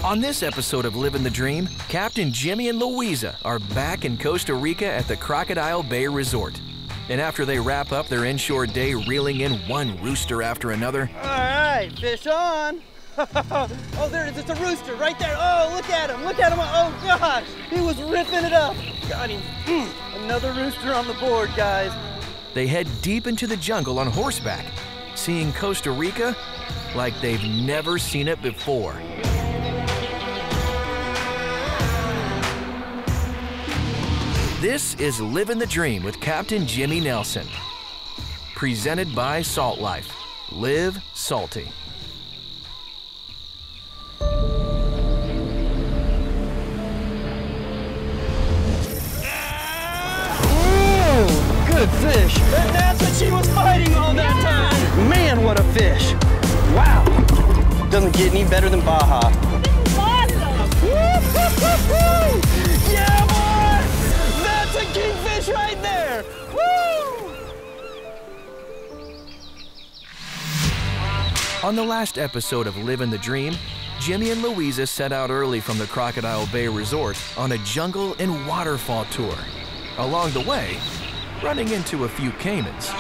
On this episode of Livin' the Dream, Captain Jimmy and Luiza are back in Costa Rica at the Crocodile Bay Resort. And after they wrap up their inshore day reeling in one rooster after another... All right, fish on. Oh, there it is, it's a rooster right there. Oh, look at him, oh gosh. He was ripping it up. Got him. Another rooster on the board, guys. They head deep into the jungle on horseback, seeing Costa Rica like they've never seen it before. This is Livin' the Dream with Captain Jimmy Nelson. Presented by Salt Life. Live salty. Good fish. And that's what she was fighting all that time. Man, what a fish. Wow. Doesn't get any better than Baja. Yeah, boy! That's a kingfish right there. Woo! On the last episode of Livin' the Dream, Jimmy and Luiza set out early from the Crocodile Bay Resort on a jungle and waterfall tour. Along the way, running into a few caimans.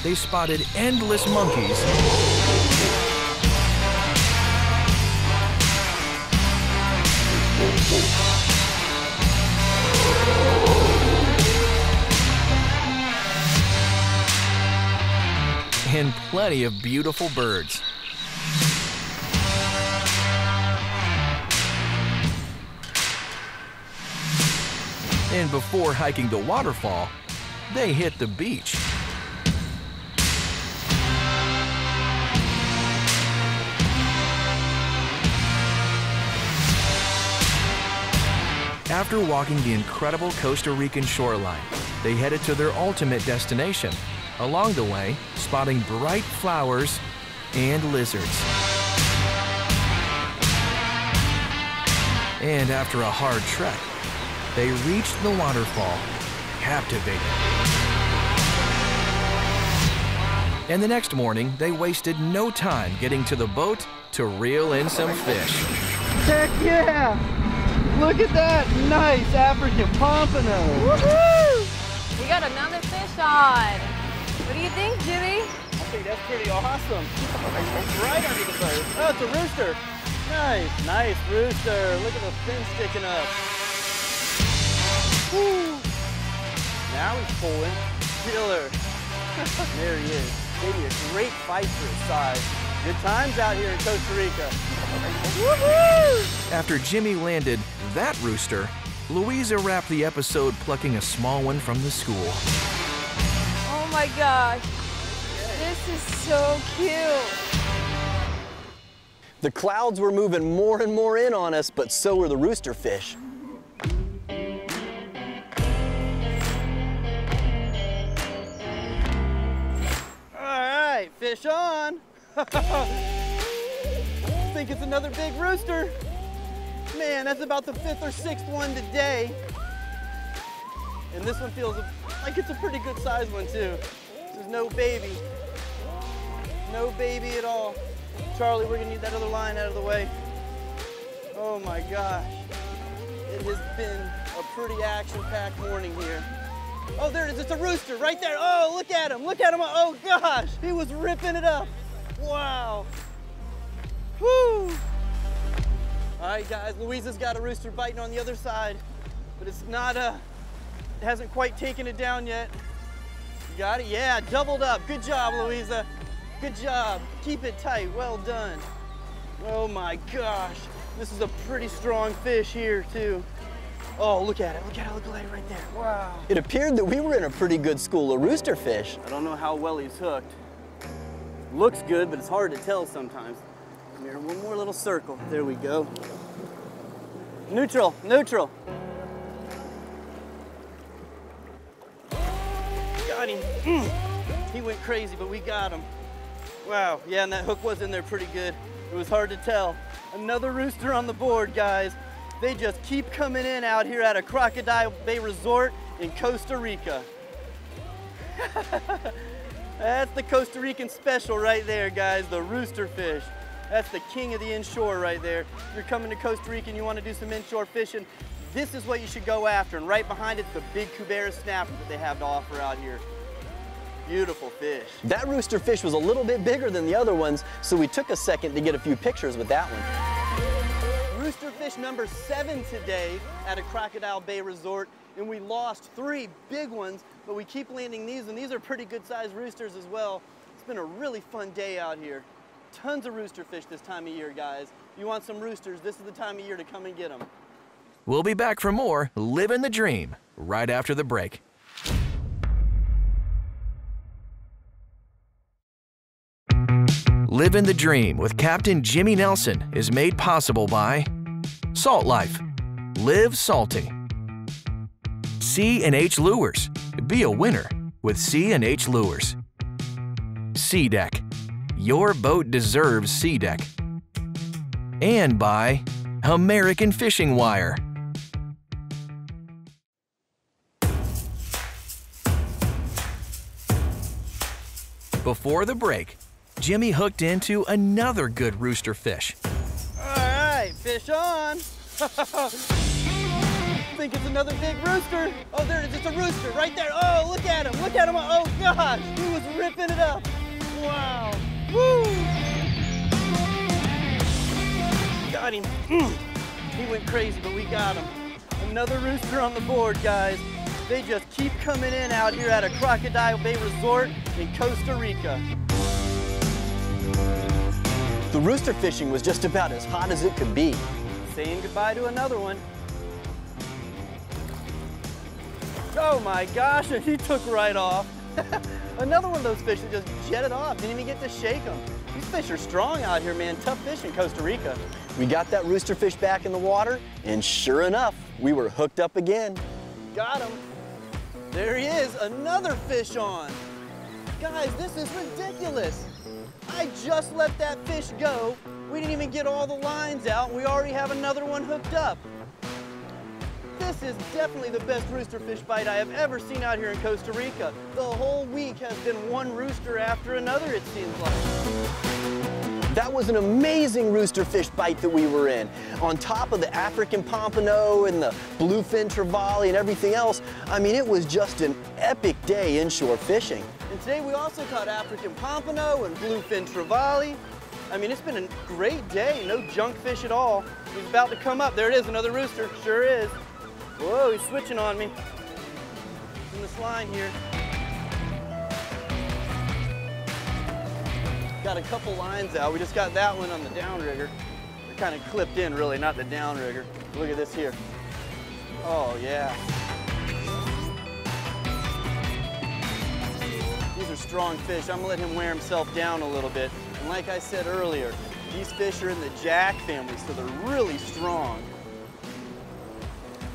They spotted endless monkeys and plenty of beautiful birds. And before hiking the waterfall, they hit the beach. After walking the incredible Costa Rican shoreline, they headed to their ultimate destination. Along the way, spotting bright flowers and lizards. And after a hard trek, they reached the waterfall, captivated. And the next morning, they wasted no time getting to the boat to reel in some fish. Heck yeah! Look at that nice African pompano. Woohoo! We got another fish on. What do you think, Jimmy? I think that's pretty awesome. Right under the boat. Oh, it's a rooster. Nice, nice rooster. Look at the fin sticking up. Woo. Now he's pulling. Killer. There he is. Gave me a great fight for his size. Good times out here in Costa Rica. Woohoo! After Jimmy landed that rooster, Luiza wrapped the episode plucking a small one from the school. Oh my gosh, this is so cute. The clouds were moving more and more in on us, but so were the rooster fish. All right, fish on. Think it's another big rooster. Man, that's about the 5th or 6th one today. And this one feels like it's a pretty good sized one too. There's no baby. No baby at all. Charlie, we're gonna need that other line out of the way. Oh my gosh. It has been a pretty action-packed morning here. Oh, there it is, it's a rooster right there. Oh, look at him, oh gosh. He was ripping it up. Wow. Whoo. All right, guys, Luiza's got a rooster biting on the other side, but it's not, it hasn't quite taken it down yet. You got it? Yeah, doubled up. Good job, Luiza. Good job. Keep it tight. Well done. Oh my gosh. This is a pretty strong fish here, too. Oh, look at it. Look at it right there. Wow. It appeared that we were in a pretty good school of rooster fish. I don't know how well he's hooked. Looks good, but it's hard to tell sometimes. Come here, one more little circle. There we go. Neutral, neutral. Got him. He went crazy, but we got him. Wow, yeah, and that hook was in there pretty good. It was hard to tell. Another rooster on the board, guys. They just keep coming in out here at a Crocodile Bay Resort in Costa Rica. That's the Costa Rican special right there, guys, the rooster fish. That's the king of the inshore right there. If you're coming to Costa Rica and you want to do some inshore fishing, this is what you should go after. And right behind it's the big Cubera snapper that they have to offer out here. Beautiful fish. That rooster fish was a little bit bigger than the other ones, so we took a second to get a few pictures with that one. Rooster fish number 7 today at a Crocodile Bay Resort, and we lost 3 big ones, but we keep landing these, and these are pretty good sized roosters as well. It's been a really fun day out here. Tons of rooster fish this time of year, guys. If you want some roosters, this is the time of year to come and get them. We'll be back for more Living the Dream right after the break. Living the Dream with Captain Jimmy Nelson is made possible by Salt Life. Live salty. C&H Lures. Be a winner with C&H Lures. Sea Deck. Your boat deserves Sea Deck. And by American Fishing Wire. Before the break, Jimmy hooked into another good rooster fish. All right, fish on. I think it's another big rooster. Oh, there it is, it's a rooster right there. Oh, look at him, look at him. Oh gosh, he was ripping it up. Wow, woo. Got him. He went crazy, but we got him. Another rooster on the board, guys. They just keep coming in out here at a Crocodile Bay Resort in Costa Rica. The rooster fishing was just about as hot as it could be. Saying goodbye to another one. Oh my gosh, and he took right off. Another one of those fish that just jetted off, didn't even get to shake them. These fish are strong out here, man. Tough fish in Costa Rica. We got that rooster fish back in the water, and sure enough, we were hooked up again. Got him. There he is, another fish on. Guys, this is ridiculous. I just let that fish go. We didn't even get all the lines out, and we already have another one hooked up. This is definitely the best rooster fish bite I have ever seen out here in Costa Rica. The whole week has been one rooster after another, it seems like. That was an amazing rooster fish bite that we were in. On top of the African pompano and the bluefin trevally and everything else, I mean, it was just an epic day inshore fishing. And today we also caught African pompano and bluefin trevally. I mean, it's been a great day, no junk fish at all. He's about to come up. There it is, another rooster, sure is. Whoa, he's switching on me. In this line here. Got a couple lines out. We just got that one on the downrigger. They're kind of clipped in, really, not the downrigger. Look at this here. Oh, yeah. These are strong fish. I'm gonna let him wear himself down a little bit. And like I said earlier, these fish are in the jack family, so they're really strong.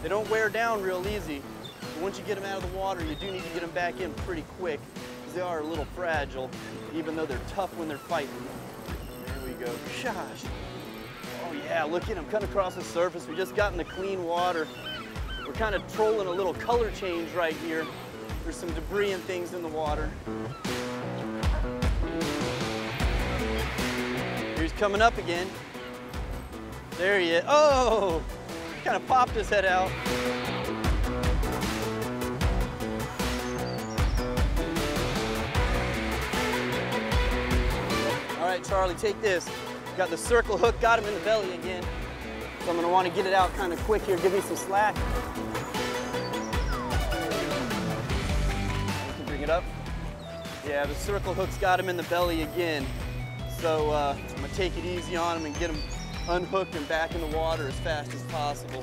They don't wear down real easy. But once you get them out of the water, you do need to get them back in pretty quick, because they are a little fragile, even though they're tough when they're fighting. There we go. Gosh. Oh yeah, look at them cutting across the surface. We just got in the clean water. We're kind of trolling a little color change right here. There's some debris and things in the water. Here's coming up again. There he is. Oh! Kind of popped his head out. All right, Charlie, take this. Got the circle hook, got him in the belly again. So I'm gonna want to get it out kind of quick here. Give me some slack. You can bring it up. Yeah, the circle hook's got him in the belly again. So I'm gonna take it easy on him and get him unhooked and back in the water as fast as possible.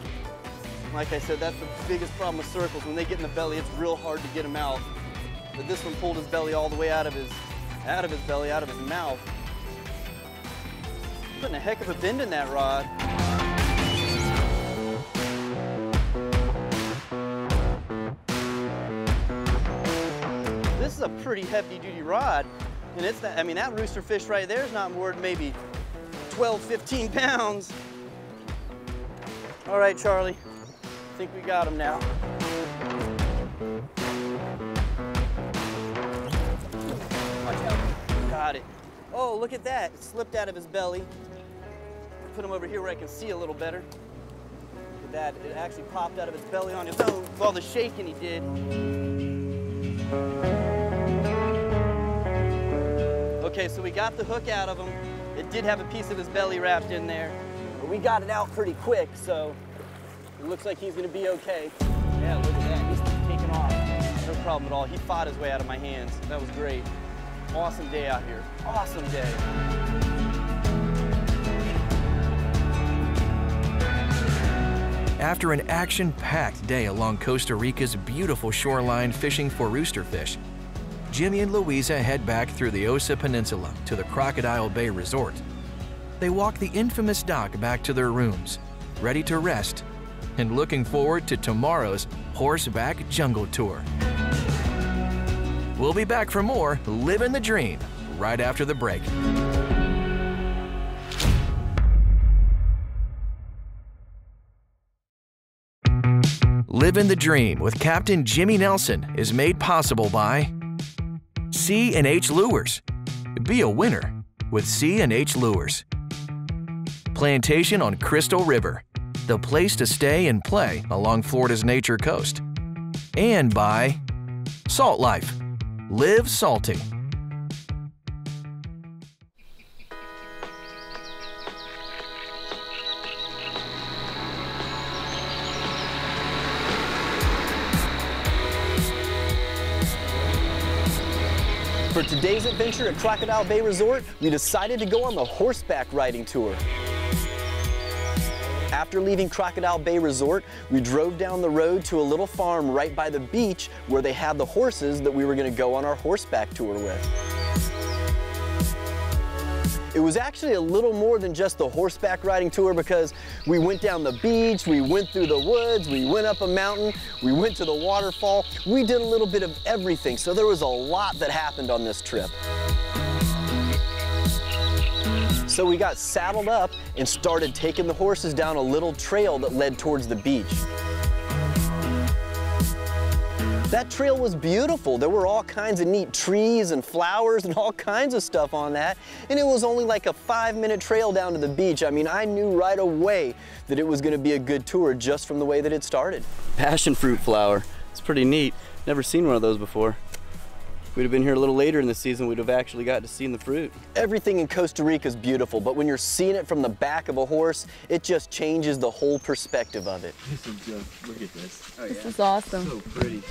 Like I said, that's the biggest problem with circles. When they get in the belly, it's real hard to get them out. But this one pulled his belly all the way out of his belly, out of his mouth. Putting a heck of a bend in that rod. This is a pretty heavy duty rod. And it's that, I mean, that rooster fish right there is not more than maybe 12, 15 pounds. All right, Charlie. I think we got him now. Watch out. Got it. Oh, look at that. It slipped out of his belly. Put him over here where I can see a little better. Look at that. It actually popped out of his belly on his own with all the shaking he did. Okay, so we got the hook out of him. It did have a piece of his belly wrapped in there. But we got it out pretty quick, so it looks like he's gonna be okay. Yeah, look at that, he's taking off. No problem at all. He fought his way out of my hands. That was great. Awesome day out here, awesome day. After an action-packed day along Costa Rica's beautiful shoreline fishing for rooster fish, Jimmy and Luiza head back through the Osa Peninsula to the Crocodile Bay Resort. They walk the infamous dock back to their rooms, ready to rest and looking forward to tomorrow's horseback jungle tour. We'll be back for more Livin' the Dream right after the break. Livin' the Dream with Captain Jimmy Nelson is made possible by C&H Lures. Be a winner with C&H Lures. Plantation on Crystal River, the place to stay and play along Florida's nature coast. And by Salt Life. Live salty. For today's adventure at Crocodile Bay Resort, we decided to go on the horseback riding tour. After leaving Crocodile Bay Resort, we drove down the road to a little farm right by the beach where they had the horses that we were going to go on our horseback tour with. It was actually a little more than just the horseback riding tour because we went down the beach, we went through the woods, we went up a mountain, we went to the waterfall. We did a little bit of everything, so there was a lot that happened on this trip. So we got saddled up and started taking the horses down a little trail that led towards the beach. That trail was beautiful. There were all kinds of neat trees and flowers and all kinds of stuff on that. And it was only like a 5-minute trail down to the beach. I mean, I knew right away that it was going to be a good tour just from the way that it started. Passion fruit flower. It's pretty neat. Never seen one of those before. If we'd have been here a little later in the season, we'd have actually got to see the fruit. Everything in Costa Rica is beautiful, but when you're seeing it from the back of a horse, it just changes the whole perspective of it. This is good. Look at this. Oh, This is awesome. So pretty.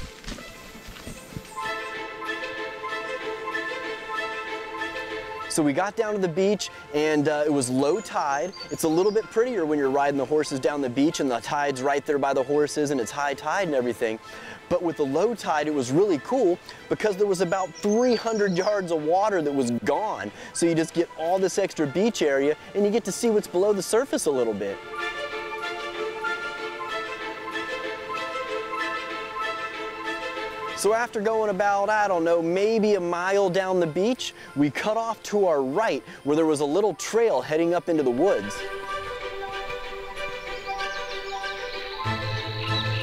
So we got down to the beach and it was low tide. It's a little bit prettier when you're riding the horses down the beach and the tide's right there by the horses and it's high tide and everything. But with the low tide, it was really cool because there was about 300 yards of water that was gone. So you just get all this extra beach area and you get to see what's below the surface a little bit. So after going about, I don't know, maybe a mile down the beach, we cut off to our right where there was a little trail heading up into the woods.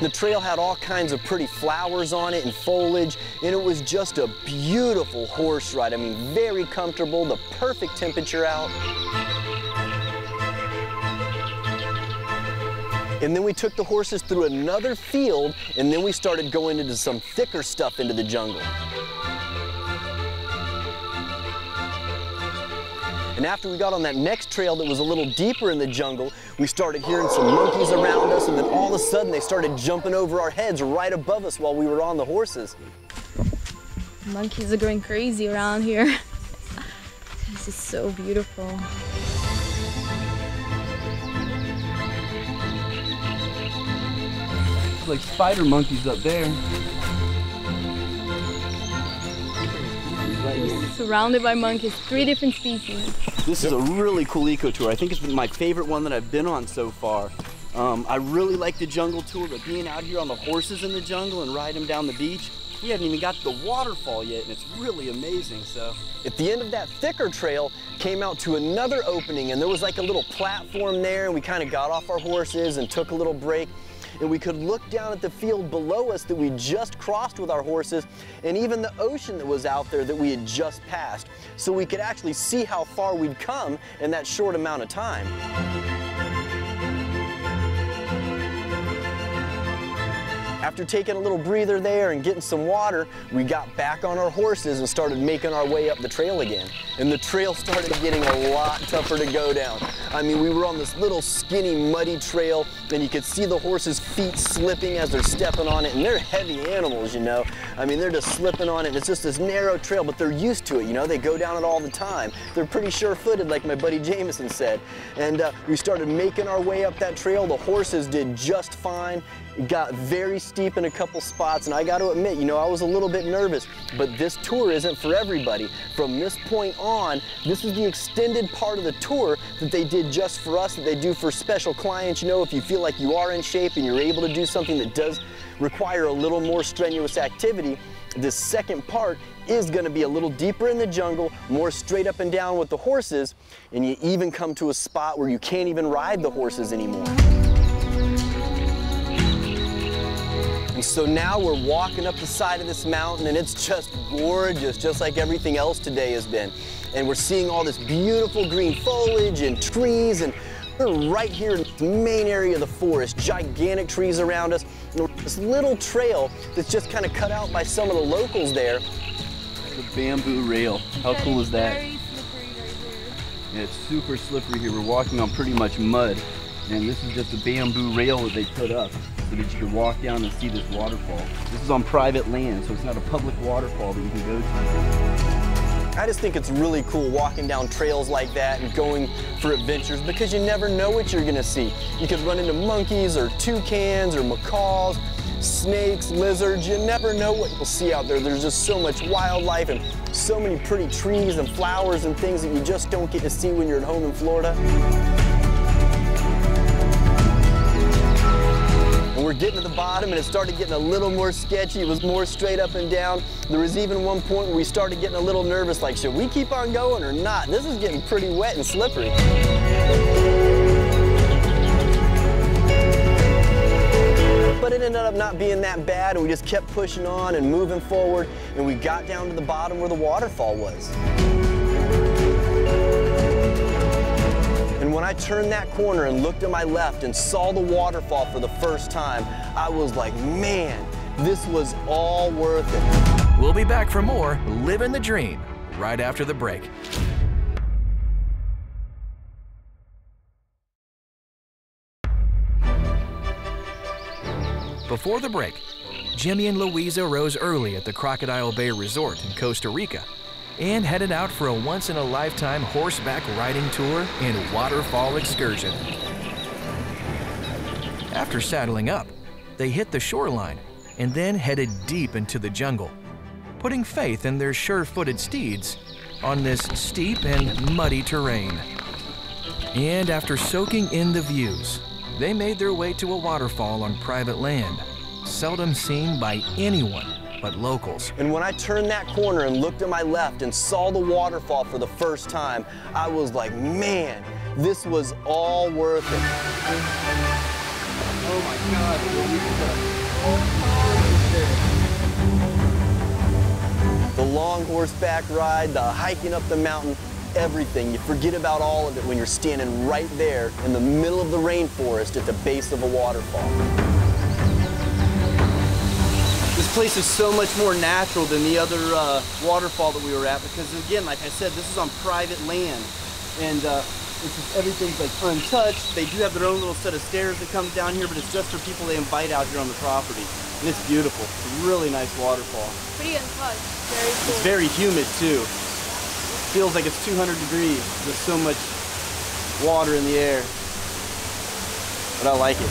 The trail had all kinds of pretty flowers on it and foliage, and it was just a beautiful horse ride. I mean, very comfortable, the perfect temperature out. And then we took the horses through another field, and then we started going into some thicker stuff into the jungle. And after we got on that next trail that was a little deeper in the jungle, we started hearing some monkeys around us, and then all of a sudden they started jumping over our heads right above us while we were on the horses. Monkeys are going crazy around here. This is so beautiful. Like spider monkeys up there. Surrounded by monkeys, 3 different species. This is a really cool eco tour. I think it's my favorite one that I've been on so far. I really like the jungle tour, but being out here on the horses in the jungle and riding them down the beach, we haven't even got to the waterfall yet, and it's really amazing. So at the end of that thicker trail, came out to another opening, and there was like a little platform there, and we kind of got off our horses and took a little break. And we could look down at the field below us that we just crossed with our horses, and even the ocean that was out there that we had just passed. So we could actually see how far we'd come in that short amount of time. After taking a little breather there and getting some water, we got back on our horses and started making our way up the trail again. And the trail started getting a lot tougher to go down. I mean, we were on this little skinny, muddy trail, and you could see the horses' feet slipping as they're stepping on it, and they're heavy animals, you know. I mean, they're just slipping on it, and it's just this narrow trail, but they're used to it, you know. They go down it all the time. They're pretty sure-footed, like my buddy Jameson said. And we started making our way up that trail. The horses did just fine. It got very steep in a couple spots, and I got to admit, you know, I was a little bit nervous, but this tour isn't for everybody. From this point on, this is the extended part of the tour that they did just for us, that they do for special clients. You know, if you feel like you are in shape and you're able to do something that does require a little more strenuous activity, this second part is going to be a little deeper in the jungle, more straight up and down with the horses, and you even come to a spot where you can't even ride the horses anymore. And so now we're walking up the side of this mountain, and it's just gorgeous, just like everything else today has been. And we're seeing all this beautiful green foliage and trees, and we're right here in the main area of the forest, gigantic trees around us. And this little trail that's just kind of cut out by some of the locals there. The bamboo rail. How cool is that? Very slippery right here. Yeah, it's super slippery here. We're walking on pretty much mud. And this is just a bamboo rail that they put up so that you can walk down and see this waterfall. This is on private land, so it's not a public waterfall that you can go to. I just think it's really cool walking down trails like that and going for adventures, because you never know what you're gonna see. You could run into monkeys or toucans or macaws, snakes, lizards. You never know what you'll see out there. There's just so much wildlife and so many pretty trees and flowers and things that you just don't get to see when you're at home in Florida. And we're getting to the bottom, and it started getting a little more sketchy. It was more straight up and down. There was even one point where we started getting a little nervous, like, should we keep on going or not? This is getting pretty wet and slippery. But it ended up not being that bad, and we just kept pushing on and moving forward, and we got down to the bottom where the waterfall was. And when I turned that corner and looked to my left and saw the waterfall for the first time, I was like, man, this was all worth it. We'll be back for more Living the Dream right after the break. Before the break, Jimmy and Luiza rose early at the Crocodile Bay Resort in Costa Rica and headed out for a once-in-a-lifetime horseback riding tour and waterfall excursion. After saddling up, they hit the shoreline and then headed deep into the jungle, putting faith in their sure-footed steeds on this steep and muddy terrain. And after soaking in the views, they made their way to a waterfall on private land, seldom seen by anyone but locals. And when I turned that corner and looked to my left and saw the waterfall for the first time, I was like, man, this was all worth it. Oh my God, The long horseback ride, the hiking up the mountain, everything. You forget about all of it when you're standing right there in the middle of the rainforest at the base of a waterfall. this place is so much more natural than the other waterfall that we were at, because again, like I said, this is on private land, and it's just, everything's like untouched. They do have their own little set of stairs that come down here, but it's just for people they invite out here on the property. And it's beautiful. It's a really nice waterfall. Pretty untouched. Very cool. It's very humid too. Feels like it's 200 degrees. There's so much water in the air. But I like it.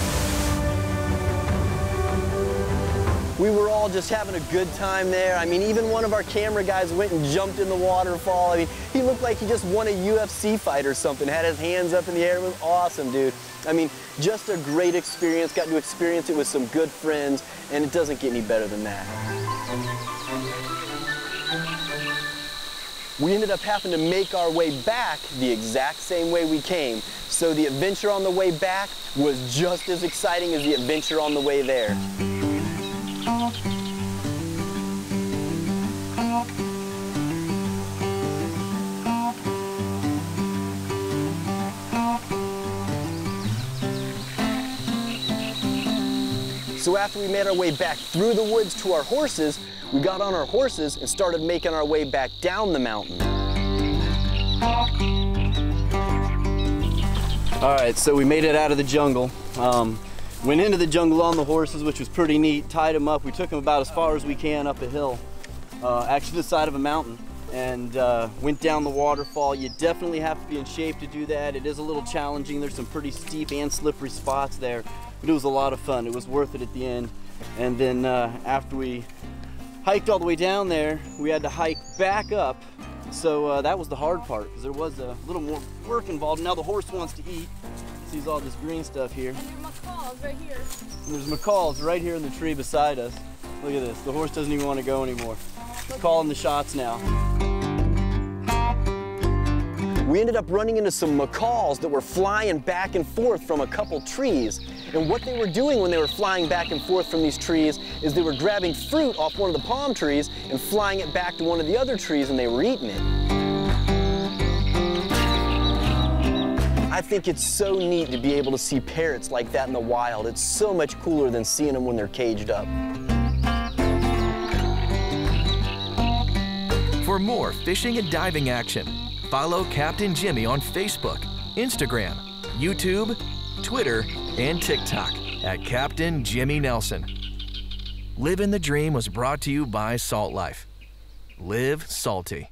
We were all just having a good time there. I mean, even one of our camera guys went and jumped in the waterfall. I mean, he looked like he just won a UFC fight or something, had his hands up in the air. It was awesome, dude. I mean, just a great experience. Got to experience it with some good friends, and it doesn't get any better than that. We ended up having to make our way back the exact same way we came. So the adventure on the way back was just as exciting as the adventure on the way there. So after we made our way back through the woods to our horses, we got on our horses and started making our way back down the mountain. All right, so we made it out of the jungle. Went into the jungle on the horses, which was pretty neat, tied them up. We took them about as far as we can up a hill, actually the side of a mountain, and went down the waterfall. You definitely have to be in shape to do that. It is a little challenging. There's some pretty steep and slippery spots there, but it was a lot of fun. It was worth it at the end. And then after we hiked all the way down there, we had to hike back up. So that was the hard part, because there was a little more work involved. Now the horse wants to eat. Sees all this green stuff here. And your macaws right here. And there's macaws right here in the tree beside us. Look at this. The horse doesn't even want to go anymore. He's calling the shots now. We ended up running into some macaws that were flying back and forth from a couple trees. And what they were doing when they were flying back and forth from these trees is they were grabbing fruit off one of the palm trees and flying it back to one of the other trees, and they were eating it. I think it's so neat to be able to see parrots like that in the wild. It's so much cooler than seeing them when they're caged up. For more fishing and diving action, follow Captain Jimmy on Facebook, Instagram, YouTube, Twitter, and TikTok at Captain Jimmy Nelson. Livin' the Dream was brought to you by Salt Life. Live salty.